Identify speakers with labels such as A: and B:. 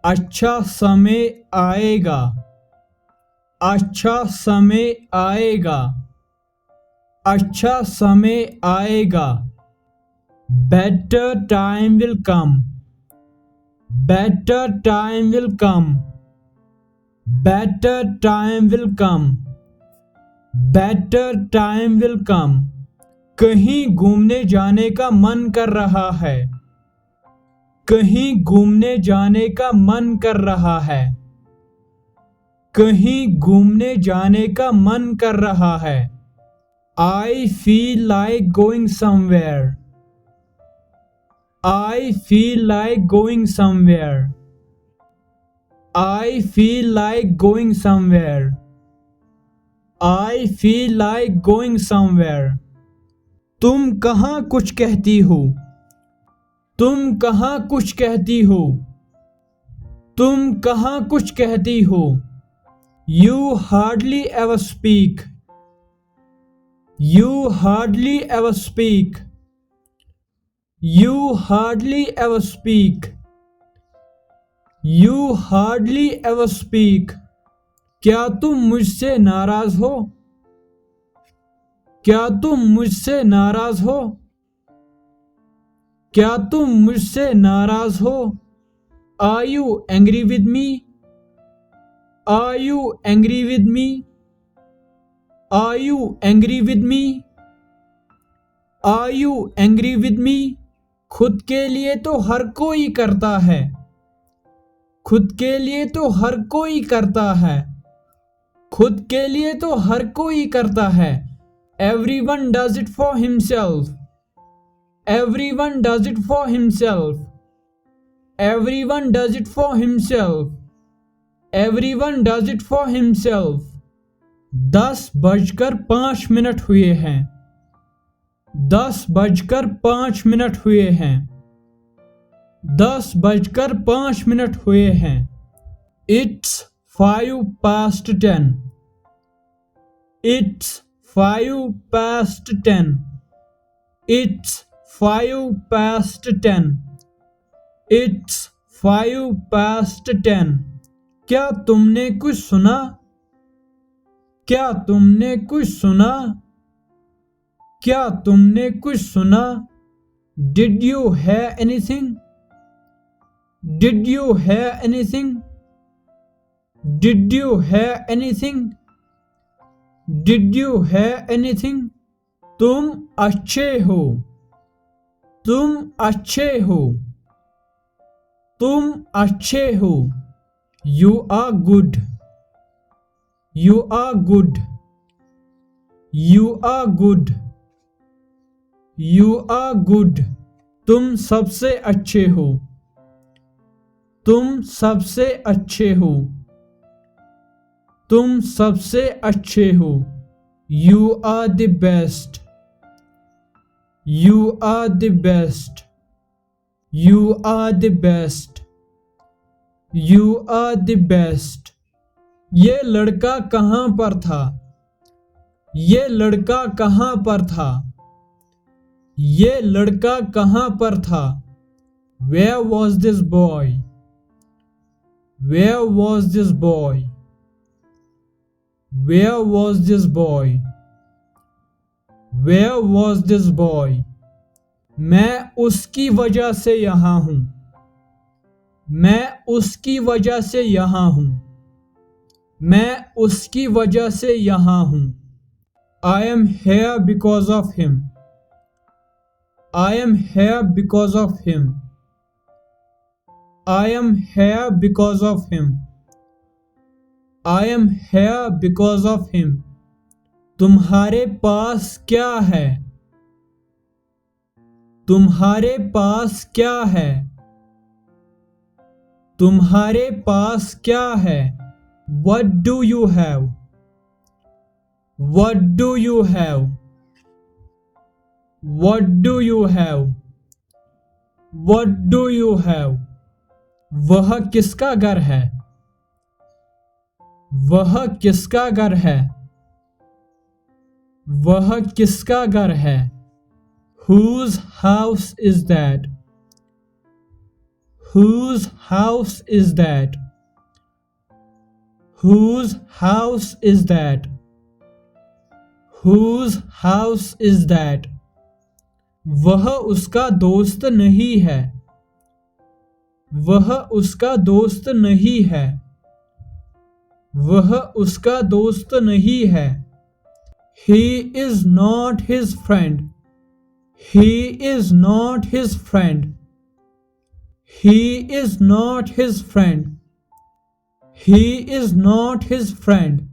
A: अच्छा समय आएगा, अच्छा समय आएगा, अच्छा समय आएगा। Better time will come, better time will come, better time will come, better time will come. कहीं घूमने जाने का मन कर रहा है, कहीं घूमने जाने का मन कर रहा है, कहीं घूमने जाने का मन कर रहा है। I feel like going somewhere, I feel like going somewhere, I feel like going somewhere, I feel like going somewhere। तुम कहाँ कुछ कहती हो, तुम कहाँ कुछ कहती हो, तुम कहाँ कुछ कहती हो। You hardly ever speak, you hardly ever speak, you hardly ever speak, you hardly ever speak। क्या तुम मुझसे नाराज हो, क्या तुम मुझसे नाराज हो, क्या तुम मुझसे नाराज हो। Are you angry with me, Are you angry with me, Are you angry with me, Are you angry with me। खुद के लिए तो हर कोई करता है, खुद के लिए तो हर कोई करता है, खुद के लिए तो हर कोई करता है। Everyone does it for himself, everyone does it for himself, everyone does it for himself, everyone does it for himself। 10:05 हुए हैं, 10:05 हुए हैं, 10:05 हुए हैं। It's 10:05, It's 10:05, It's 10:05, It's 10:05। क्या तुमने कुछ सुना, क्या तुमने कुछ सुना, क्या तुमने कुछ सुना। Did you hear anything, Did you hear anything, Did you hear anything, Did you hear anything। तुम अच्छे हो, तुम अच्छे हो, तुम अच्छे हो। You are good, You are good, You are good, You are good। तुम सबसे अच्छे हो, तुम सबसे अच्छे हो, तुम सबसे अच्छे हो। You are the best, You are the best, You are the best, You are the best। ये लड़का कहाँ पर था, ये लड़का कहाँ पर था, ये लड़का कहाँ पर था। Where was this boy, Where was this boy, Where was this boy, Where was this boy। मैं उसकी वजह से यहाँ हूँ, मैं उसकी वजह से यहाँ हूँ, मैं उसकी वजह से यहाँ हूँ। I am here because of him, I am here because of him, I am here because of him, I am here because of him। तुम्हारे पास क्या है, तुम्हारे पास क्या है, तुम्हारे पास क्या है। What do you have, What do you have, What do you have, What do you have। वह किसका घर है, वह किसका घर है, वह किसका घर है। Whose house is that, Whose house is that? Whose house is that? Whose house is that? वह उसका दोस्त नहीं है. वह उसका दोस्त नहीं है. वह उसका दोस्त नहीं है. He is not his friend. He is not his friend. He is not his friend. He is not his friend.